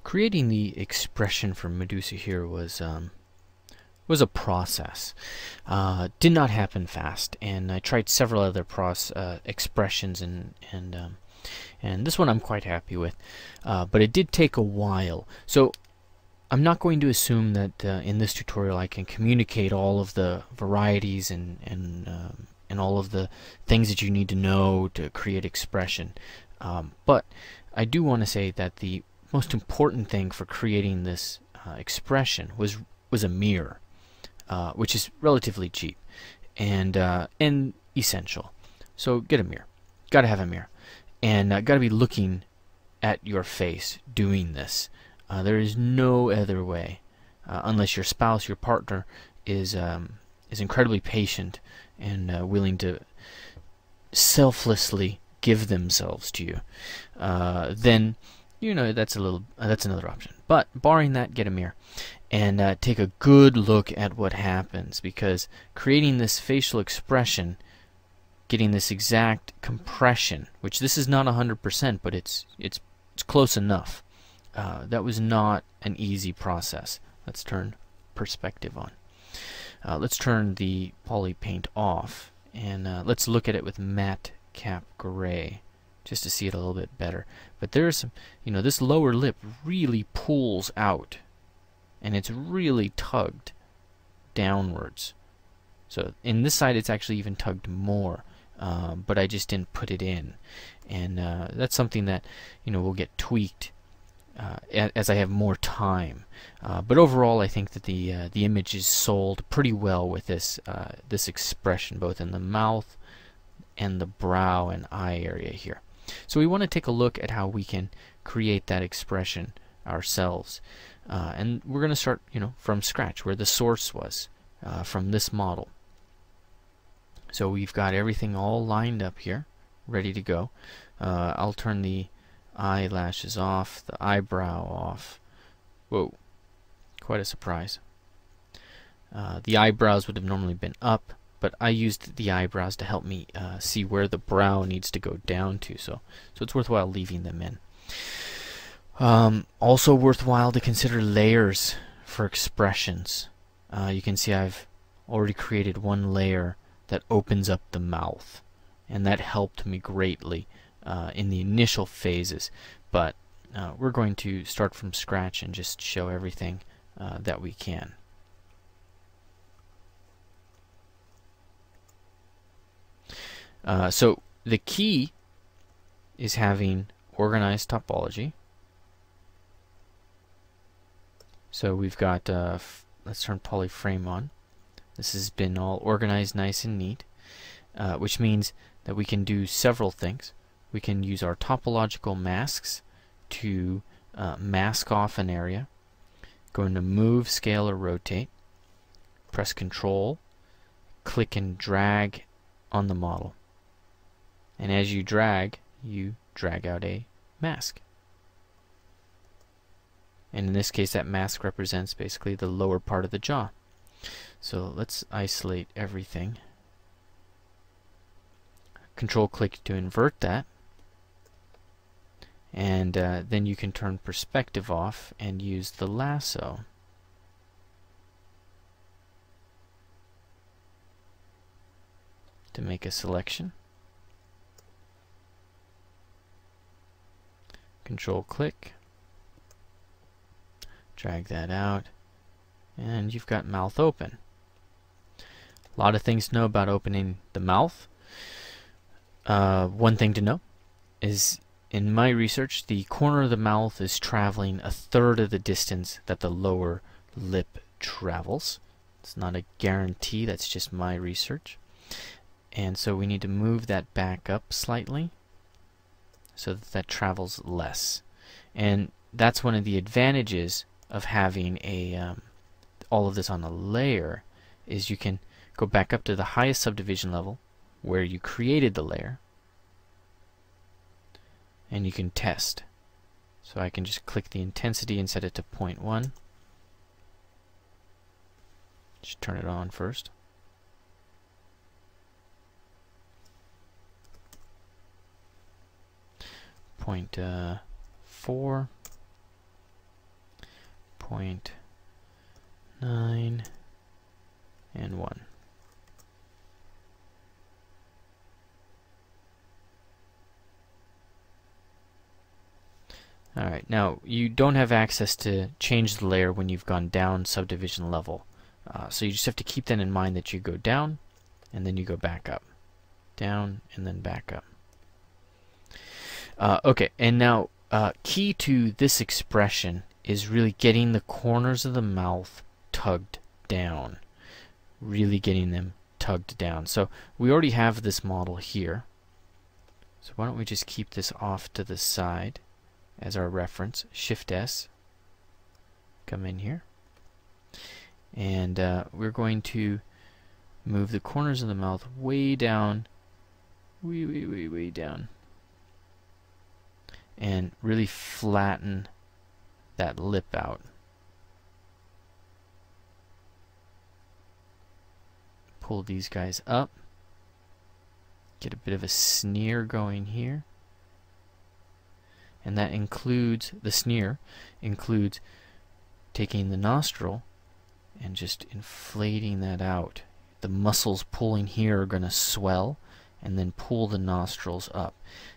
Creating the expression for Medusa here was a process. Did not happen fast, and I tried several other expressions, and this one I'm quite happy with, but it did take a while. So I'm not going to assume that in this tutorial I can communicate all of the varieties and all of the things that you need to know to create expression. But I do want to say that the most important thing for creating this expression was a mirror, which is relatively cheap and essential. So get a mirror. Got to have a mirror, and got to be looking at your face doing this. There is no other way, unless your spouse, your partner, is incredibly patient and willing to selflessly give themselves to you. Then that's another option. But barring that, get a mirror and take a good look at what happens, because creating this facial expression, getting this exact compression, which this is not 100%, but it's close enough. That was not an easy process. Let's turn perspective on. Let's turn the poly paint off, and let's look at it with matte cap gray, just to see it a little bit better. But there's some, this lower lip really pulls out, and it's really tugged downwards. So in this side it's actually even tugged more, but I just didn't put it in, and that's something that will get tweaked as I have more time. But overall, I think that the image is sold pretty well with this expression, both in the mouth and the brow and eye area here. So we want to take a look at how we can create that expression ourselves, and we're going to start from scratch, where the source was, from this model. So we've got everything all lined up here, ready to go. I'll turn the eyelashes off, the eyebrow off. Whoa, quite a surprise. The eyebrows would have normally been up, but I used the eyebrows to help me see where the brow needs to go down to, so it's worthwhile leaving them in. Also worthwhile to consider layers for expressions. You can see I've already created one layer that opens up the mouth, and that helped me greatly in the initial phases, but we're going to start from scratch and just show everything that we can. So the key is having organized topology. So we've got, let's turn polyframe on. This has been all organized nice and neat, which means that we can do several things. We can use our topological masks to mask off an area. Go into Move, Scale, or Rotate. Press Control, click and drag on the model. And as you drag out a mask. And in this case, that mask represents basically the lower part of the jaw. So let's isolate everything. Control-click to invert that. And then you can turn perspective off and use the lasso. To make a selection. Control-click. Drag that out. And you've got mouth open. A lot of things to know about opening the mouth. One thing to know is, in my research, the corner of the mouth is traveling 1/3 of the distance that the lower lip travels. It's not a guarantee, that's just my research. And so we need to move that back up slightly so that travels less. And that's one of the advantages of having all of this on a layer, is you can go back up to the highest subdivision level where you created the layer, and you can test. So I can just click the intensity and set it to 0.1. Just turn it on first. .4. 0.9 and 1. Alright, now you don't have access to change the layer when you've gone down subdivision level. So you just have to keep that in mind, that you go down and then you go back up. Down and then back up. Okay, and now key to this expression is really getting the corners of the mouth tugged down. Really getting them tugged down. So we already have this model here. So why don't we just keep this off to the side as our reference. Shift S. Come in here. And we're going to move the corners of the mouth way down. Way down. And really flatten that lip out. Pull these guys up. Get a bit of a sneer going here. And that includes, the sneer includes taking the nostril and just inflating that out. The muscles pulling here are going to swell and then pull the nostrils up.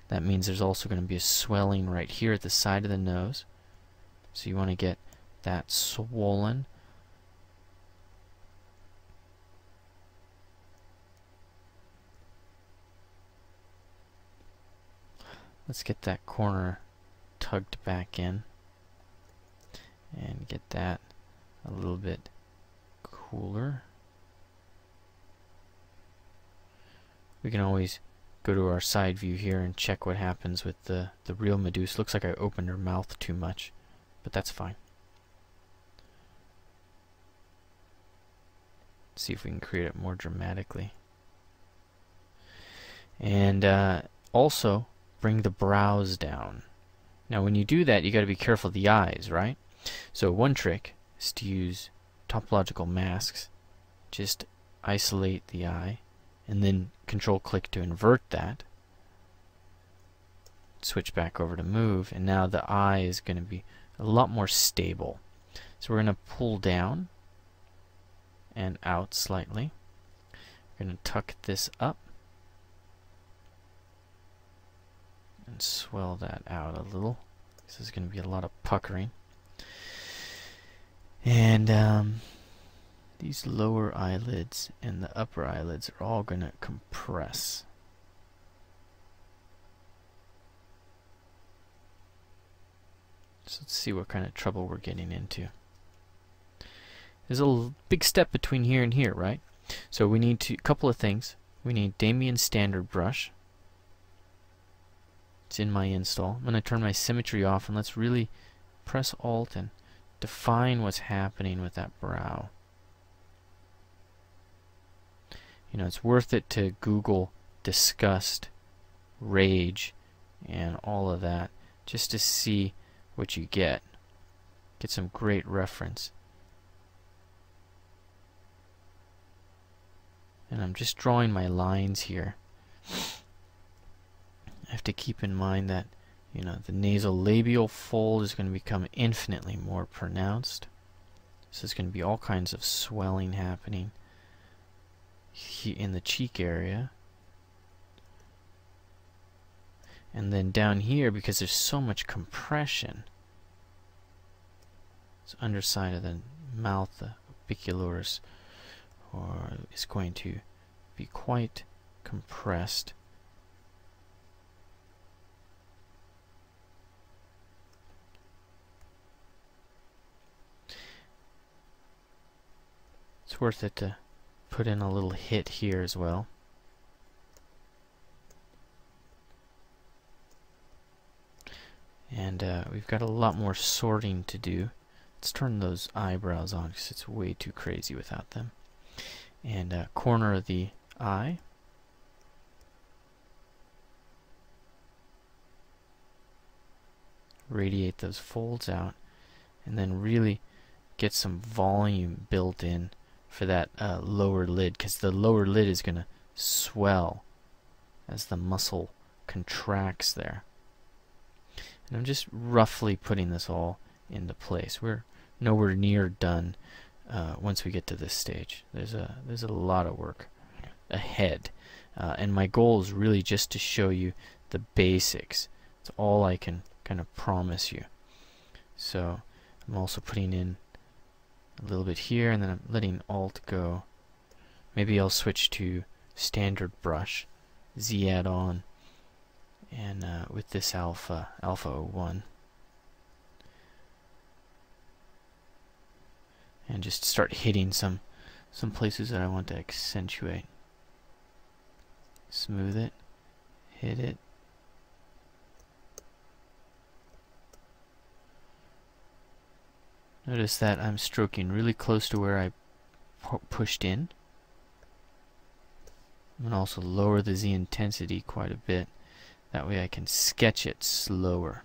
That means there's also going to be a swelling right here at the side of the nose. So you want to get that swollen. Let's get that corner tugged back in and get that a little bit cooler. We can always go to our side view here and check what happens with the real Medusa. Looks like I opened her mouth too much, but that's fine. See if we can create it more dramatically. And also bring the brows down. Now when you do that, you got to be careful of the eyes, right? So one trick is to use Topological Masks. Just isolate the eye and then control click to invert that. Switch back over to move, and now the eye is going to be a lot more stable. So we're going to pull down and out slightly. We're going to tuck this up and swell that out a little. This is going to be a lot of puckering. And these lower eyelids and the upper eyelids are all going to compress. So let's see what kind of trouble we're getting into. There's a big step between here and here, right? So we need a couple of things. We need Damien's standard brush. It's in my install. I'm going to turn my symmetry off, and let's really press Alt and define what's happening with that brow. You know, it's worth it to Google disgust, rage, and all of that just to see what you get. Get some great reference. And I'm just drawing my lines here. I have to keep in mind that, you know, the nasal labial fold is going to become infinitely more pronounced. So there's going to be all kinds of swelling happening in the cheek area. And then down here, because there's so much compression, this underside of the mouth, the orbicularis, is going to be quite compressed. It's worth it to put in a little hit here as well. And we've got a lot more sorting to do. Let's turn those eyebrows on because it's way too crazy without them. And corner of the eye. Radiate those folds out. And then really get some volume built in for that lower lid, because the lower lid is going to swell as the muscle contracts there. And I'm just roughly putting this all into place. We're nowhere near done once we get to this stage. There's a lot of work ahead, and my goal is really just to show you the basics. It's all I can kind of promise you. So I'm also putting in a little bit here, and then I'm letting Alt go. Maybe I'll switch to standard brush, Z add on, and with this alpha 01, and just start hitting some places that I want to accentuate. Smooth it, hit it. Notice that I'm stroking really close to where I pushed in. I'm going to also lower the Z intensity quite a bit. That way I can sketch it slower.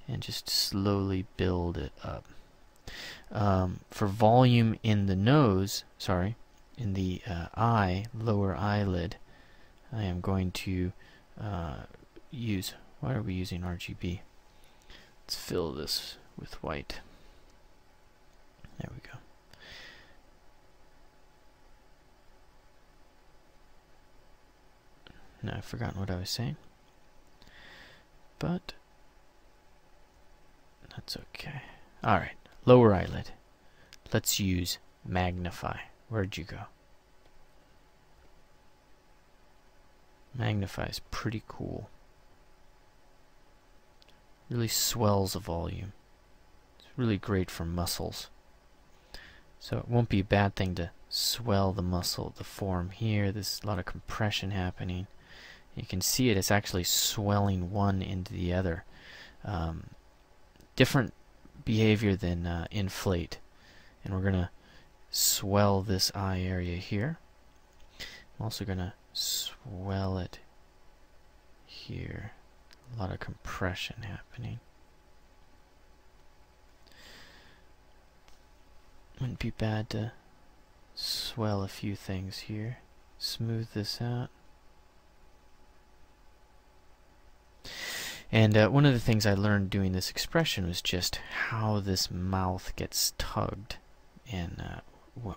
And just slowly build it up. For volume in the nose, in the eye, lower eyelid, I am going to use, why are we using RGB? Let's fill this with white. There we go. Now I've forgotten what I was saying, but that's okay. Alright, lower eyelid. Let's use magnify. Where'd you go? Magnify is pretty cool. Really swells the volume. It's really great for muscles. So it won't be a bad thing to swell the muscle, the form here. There's a lot of compression happening. You can see it's actually swelling one into the other. Different behavior than inflate. And we're going to swell this eye area here. I'm also going to swell it here. A lot of compression happening. Wouldn't be bad to swell a few things here. Smooth this out. And one of the things I learned doing this expression was just how this mouth gets tugged and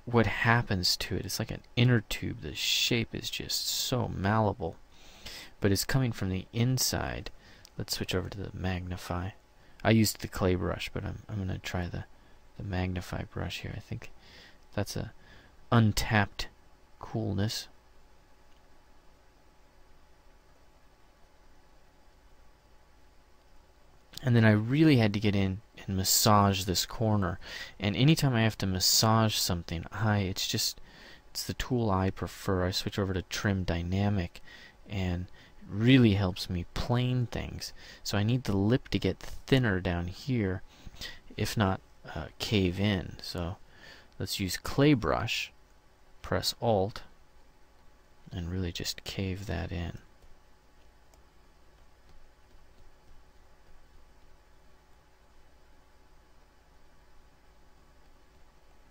what happens to it. It's like an inner tube. The shape is just so malleable, but it's coming from the inside. Let's switch over to the magnify. I used the clay brush, but I'm going to try the magnify brush here. I think that's a untapped coolness. And then I really had to get in and massage this corner. And anytime I have to massage something, it's the tool I prefer. I switch over to Trim Dynamic, and it really helps me plane things. So I need the lip to get thinner down here, if not cave in. So let's use clay brush, press Alt, and really just cave that in.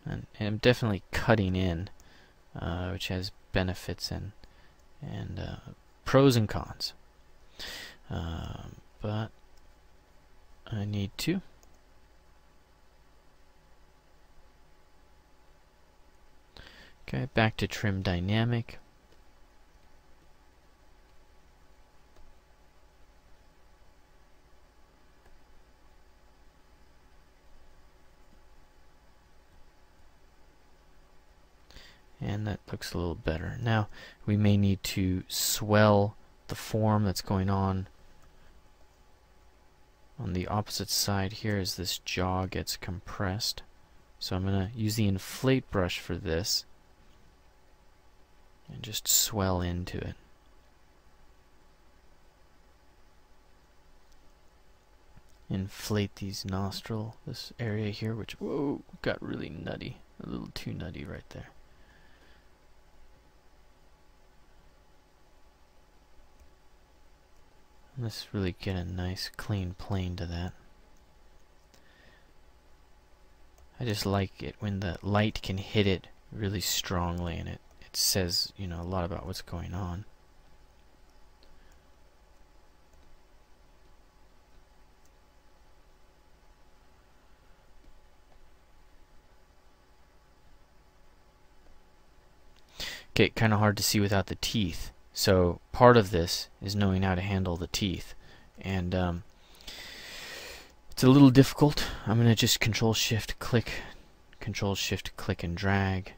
And I'm definitely cutting in, which has benefits and pros and cons. But I need to. Okay, back to Trim Dynamic. And that looks a little better. Now we may need to swell the form that's going on the opposite side here as this jaw gets compressed. So I'm going to use the inflate brush for this and just swell into it. Inflate these nostril, this area here, which, whoa, got really nutty. A little too nutty right there. Let's really get a nice clean plane to that. I just like it when the light can hit it really strongly, and it says, you know, a lot about what's going on. get kind of hard to see without the teeth. So part of this is knowing how to handle the teeth. And it's a little difficult. I'm going to just Control-Shift-Click, Control-Shift-Click and drag,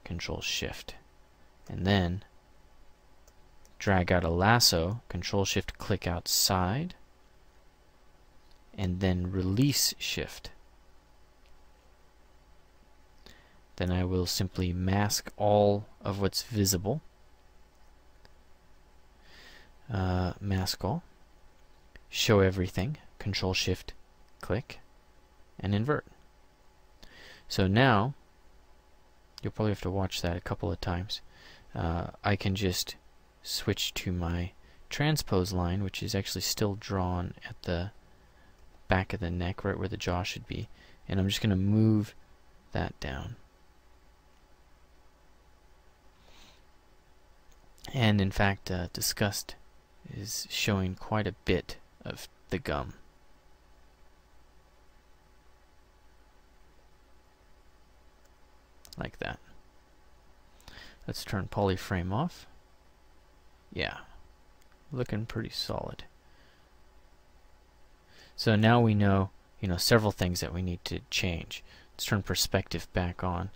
Control-Shift. And then drag out a lasso, Control-Shift-Click outside, and then Release Shift. Then I will simply mask all of what's visible. Mask all. Show everything. Control-Shift-Click and invert. So now, you'll probably have to watch that a couple of times. I can just switch to my transpose line, which is actually still drawn at the back of the neck, right where the jaw should be. And I'm just going to move that down. And in fact, Disgust is showing quite a bit of the gum. Like that. Let's turn polyframe off. Yeah, looking pretty solid. So now we know, several things that we need to change. Let's turn perspective back on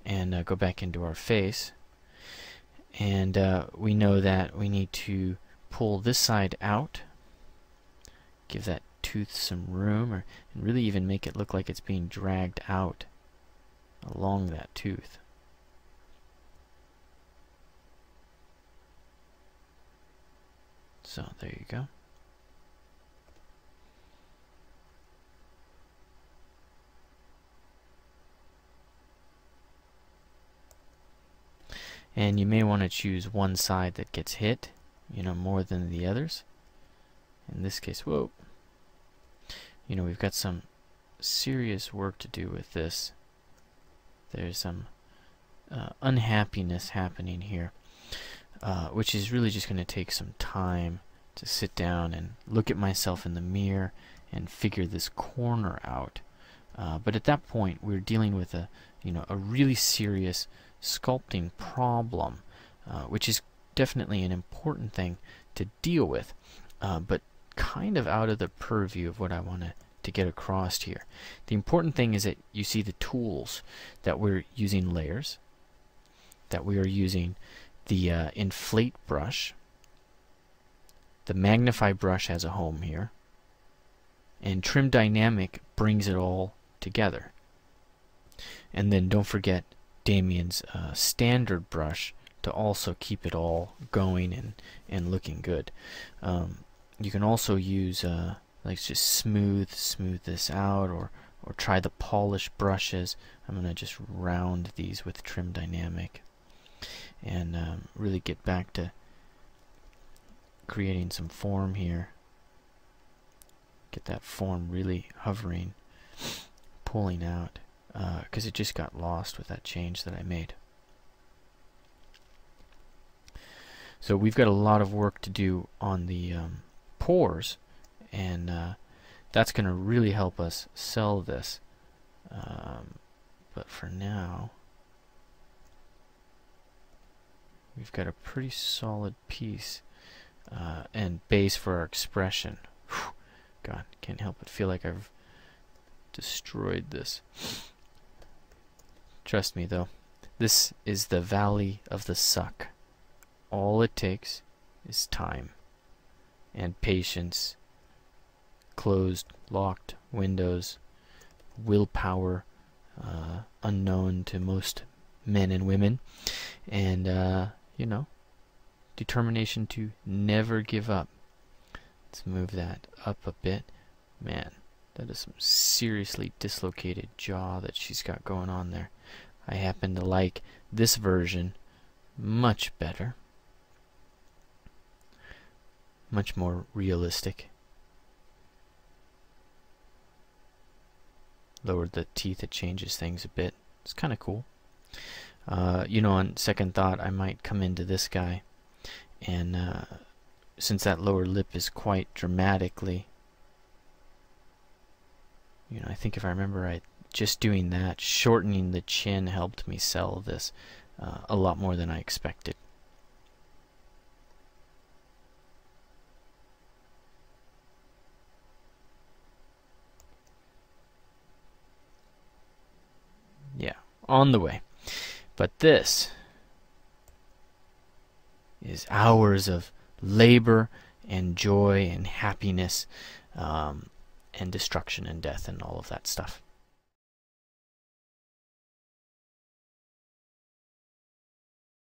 and go back into our face. And we know that we need to pull this side out, give that tooth some room, and really even make it look like it's being dragged out along that tooth. So there you go. And you may want to choose one side that gets hit, more than the others. In this case, whoa. We've got some serious work to do with this. There's some unhappiness happening here, which is really just going to take some time to sit down and look at myself in the mirror and figure this corner out. But at that point, we're dealing with a really serious sculpting problem, which is definitely an important thing to deal with, but kind of out of the purview of what I want to get across here. The important thing is that you see the tools, that we're using layers, that we are using the inflate brush, the magnify brush has a home here, and trim dynamic brings it all together. And then don't forget Damien's standard brush to also keep it all going and looking good. You can also use like just smooth this out, or try the polish brushes. I'm going to just round these with trim dynamic and really get back to creating some form here. Get that form really hovering, pulling out, because it just got lost with that change that I made. So we've got a lot of work to do on the pores, and that's going to really help us sell this. But for now, we've got a pretty solid piece and base for our expression. Whew. God, can't help but feel like I've destroyed this. Trust me though, this is the valley of the suck. All it takes is time and patience, closed, locked windows, willpower unknown to most men and women, and determination to never give up. Let's move that up a bit. Man, that is some seriously dislocated jaw that she's got going on there. I happen to like this version much better. Much more realistic. Lowered the teeth, it changes things a bit. It's kind of cool. On second thought, I might come into this guy, and since that lower lip is quite dramatically, I think if I remember right, just doing that, shortening the chin helped me sell this a lot more than I expected. Yeah, on the way. But this is hours of labor and joy and happiness, and destruction and death and all of that stuff.